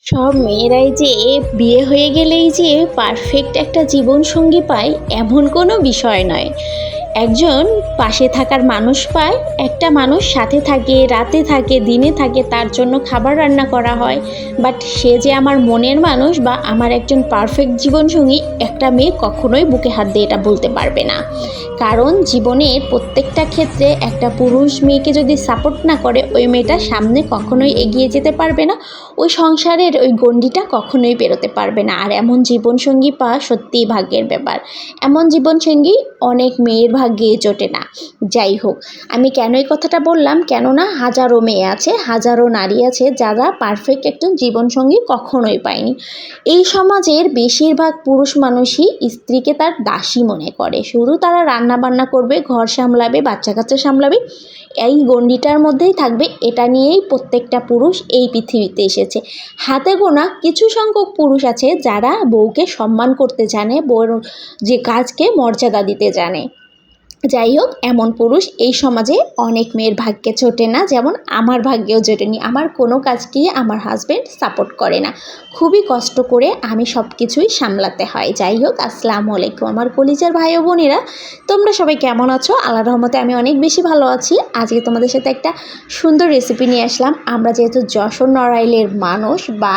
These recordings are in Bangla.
সব মেয়েরাই যে বিয়ে হয়ে গেলেই যে পারফেক্ট একটা জীবনসঙ্গী পায় এমন কোনো বিষয় নয়। একজন পাশে থাকার মানুষ পায়, একটা মানুষ সাথে থাকে, রাতে থাকে, দিনে থাকে, তার জন্য খাবার রান্না করা হয়। বাট সে যে আমার মনের মানুষ বা আমার একজন পারফেক্ট জীবনসঙ্গী একটা মেয়ে কখনোই বুকে হাত দিয়ে এটা বলতে পারবে না। কারণ জীবনের প্রত্যেকটা ক্ষেত্রে একটা পুরুষ মেয়েকে যদি সাপোর্ট না করে, ওই মেয়েটা সামনে কখনোই এগিয়ে যেতে পারবে না, ওই সংসারের ওই গণ্ডিটা কখনোই পেরোতে পারবে না। আর এমন জীবনসঙ্গী পাওয়া সত্যিই ভাগ্যের ব্যাপার। এমন জীবনসঙ্গী অনেক মেয়ের ভাগ্যে জোটে না। যাই হোক, আমি কেন এই কথাটা বললাম, কেননা হাজারো মেয়ে আছে, হাজারো নারী আছে যারা পারফেক্ট একজন জীবনসঙ্গী কখনোই পায়নি। এই সমাজের বেশিরভাগ পুরুষ মানুষই স্ত্রীকে তার দাসী মনে করে, শুধু তারা রান্না বান্না করবে, ঘর সামলাবে, বাচ্চা কাচ্চা সামলাবে, এই গণ্ডিটার মধ্যেই থাকবে। এটা নিয়েই প্রত্যেকটা পুরুষ এই পৃথিবীতে এসেছে। হাতে গোনা কিছু সংখ্যক পুরুষ আছে যারা বউকে সম্মান করতে জানে, বউর যে কাজকে মর্যাদা দিতে জানে। যাই হোক, এমন পুরুষ এই সমাজে অনেক মেয়ের ভাগ্যে জোটে না, যেমন আমার ভাগ্যেও জোটেনি। আমার কোনো কাজকেই আমার হাজব্যান্ড সাপোর্ট করে না, খুবই কষ্ট করে আমি সব কিছুই সামলাতে হয়। যাই হোক, আসসালামু আলাইকুম আমার কলিজার ভাই ও বোনেরা, তোমরা সবাই কেমন আছো? আল্লাহর রহমতে আমি অনেক বেশি ভালো আছি। আজকে তোমাদের সাথে একটা সুন্দর রেসিপি নিয়ে আসলাম। আমরা যেহেতু যশোর নড়াইলের মানুষ, বা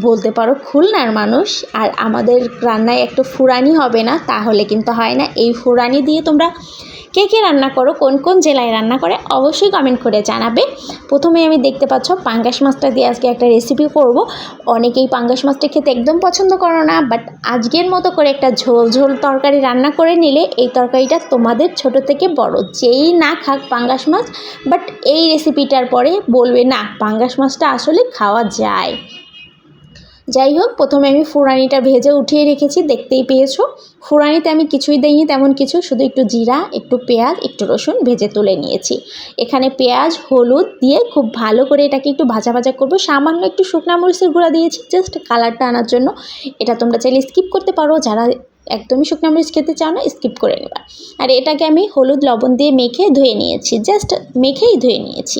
বলতে পারো খুলনার মানুষ, আর আমাদের রান্নায় একটু ফুরানি হবে না তাহলে কিন্তু হয় না। এই ফুরানি দিয়ে তোমরা কে কে রান্না করো, কোন কোন জেলায় রান্না করে, অবশ্যই কমেন্ট করে জানাবে। প্রথমে আমি দেখতে পাচ্ছ পাঙ্গাস মাছটা দিয়ে আজকে একটা রেসিপি করব। অনেকেই পাঙ্গাস মাছটা খেতে একদম পছন্দ করো না, বাট আজকের মতো করে একটা ঝোল ঝোল তরকারি রান্না করে নিলে এই তরকারিটা তোমাদের ছোট থেকে বড় যেই না খাক পাঙ্গাস মাছ, বাট এই রেসিপিটার পরে বলবে না পাঙ্গাস মাছটা আসলে খাওয়া যায়। যাই হোক, প্রথমে আমি ফুরানিটা ভেজে উঠিয়ে রেখেছি, দেখতেই পেয়েছো। ফুরানিতে আমি কিছুই দিইনি তেমন কিছু, শুধু একটু জিরা, একটু পেঁয়াজ, একটু রসুন ভেজে তুলে নিয়েছি। এখানে পেঁয়াজ হলুদ দিয়ে খুব ভালো করে এটাকে একটু ভাজা ভাজা করবো। সামান্য একটু শুকনা মরিচের গুঁড়া দিয়েছি জাস্ট কালারটা আনার জন্য। এটা তোমরা চাইলে স্কিপ করতে পারো, যারা একদমই শুকনো মরিচ খেতে চাও না স্কিপ করে নেবা। আর এটাকে আমি হলুদ লবণ দিয়ে মেখে ধুয়ে নিয়েছি, জাস্ট মেখেই ধুয়ে নিয়েছি,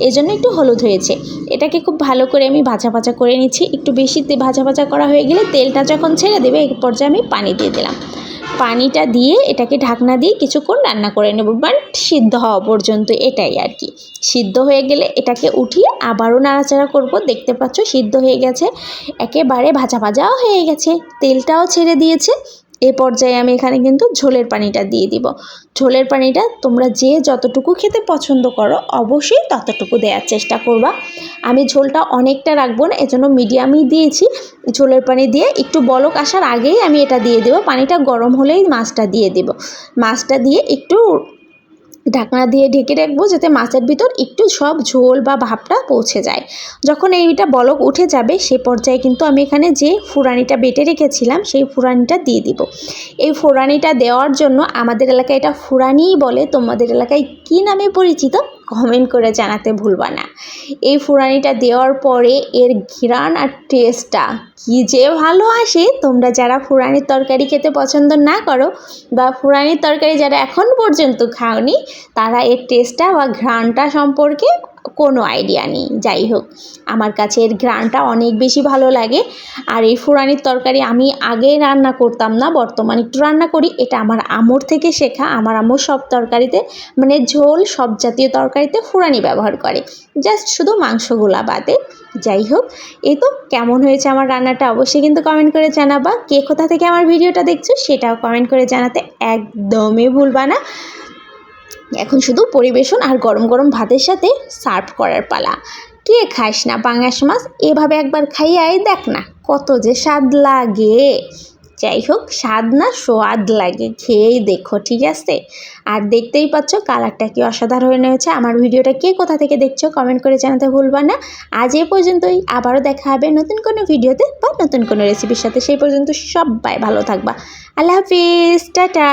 এই জন্য একটু হলুদ হয়েছে। এটাকে খুব ভালো করে আমি ভাজা ভাজা করে নিচ্ছি। একটু বেশি ভাজা ভাজা করা হয়ে গেলে তেলটা যখন ছেড়ে দেবে, এই পর্যায়ে আমি পানি দিয়ে দিলাম। পানিটা দিয়ে এটাকে ঢাকনা দিয়ে কিছুক্ষণ রান্না করে নেব, বাট সিদ্ধ হওয়া পর্যন্ত, এটাই আর কি। সিদ্ধ হয়ে গেলে এটাকে উঠিয়ে আবারও নাড়াচাড়া করব। দেখতে পাচ্ছ সিদ্ধ হয়ে গেছে, একেবারে ভাজা ভাজাও হয়ে গেছে, তেলটাও ছেড়ে দিয়েছে। এ পর্যায়ে আমি এখানে কিন্তু ঝোলের পানিটা দিয়ে দিব। ঝোলের পানিটা তোমরা যে যতটুকু খেতে পছন্দ করো অবশ্যই ততটুকু দেওয়ার চেষ্টা করবা। আমি ঝোলটা অনেকটা রাখবো না, এজন্য মিডিয়ামই দিয়েছি। ঝোলের পানি দিয়ে একটু বলক আসার আগেই আমি এটা দিয়ে দেবো। পানিটা গরম হলেই মাছটা দিয়ে দেব। মাছটা দিয়ে একটু ঢাকনা দিয়ে ঢেকে রাখবো, যাতে মাছের ভিতর একটু সব ঝোল বা ভাবটা পৌঁছে যায়। যখন এইটা বলক উঠে যাবে সে পর্যায়ে কিন্তু আমি এখানে যে ফুরানিটা বেটে রেখেছিলাম সেই ফুরানিটা দিয়ে দিব। এই ফুরানিটা দেওয়ার জন্য আমাদের এলাকায় এটা ফুরানিই বলে, তোমাদের এলাকায় কী নামে পরিচিত কমেন্ট করে জানাতে ভুলবা না। এই ফুরানিটা দেওয়ার পরে এর ঘ্রাণ আর টেস্টটা কী যে ভালো আসে। তোমরা যারা ফুরানির তরকারি খেতে পছন্দ না করো, বা ফুরানির তরকারি যারা এখন পর্যন্ত খাওনি, তারা এর টেস্টটা বা ঘ্রাণটা সম্পর্কে কোনো আইডিয়া নেই। যাই হোক, আমার কাছে এর ঘ্রাণটা অনেক বেশি ভালো লাগে। আর এই ফুরানির তরকারি আমি আগে রান্না করতাম না, বর্তমানে একটু রান্না করি। এটা আমার আম্মুর থেকে শেখা। আমার আম্মু সব তরকারিতে, মানে ঝোল সব জাতীয় তরকারিতে ফুরানি ব্যবহার করে, জাস্ট শুধু মাংসগুলা বাদে। যাই হোক, এই তো কেমন হয়েছে আমার রান্নাটা অবশ্যই কিন্তু কমেন্ট করে জানাবা। কে কোথা থেকে আমার ভিডিওটা দেখছো সেটাও কমেন্ট করে জানাতে একদমই ভুলবা না। এখন শুধু পরিবেশন আর গরম গরম ভাতের সাথে সার্ভ করার পালা। কে খাস না পাঙ্গাস মাছ? এভাবে একবার খাইয়াই দেখ না কত যে স্বাদ লাগে। যাই হোক, স্বাদ না সোয়াদ লাগে, খেয়েই দেখো, ঠিক আছে? আর দেখতেই পাচ্ছ কালারটা কি অসাধারণ হয়েছে। আমার ভিডিওটা কে কোথা থেকে দেখছো কমেন্ট করে জানাতে ভুলবা না। আজ এ পর্যন্তই, আবারও দেখা হবে নতুন কোনো ভিডিওতে বা নতুন কোনো রেসিপির সাথে। সেই পর্যন্ত সবাই ভালো থাকবা। আল্লাহ হাফিজ, টাটা।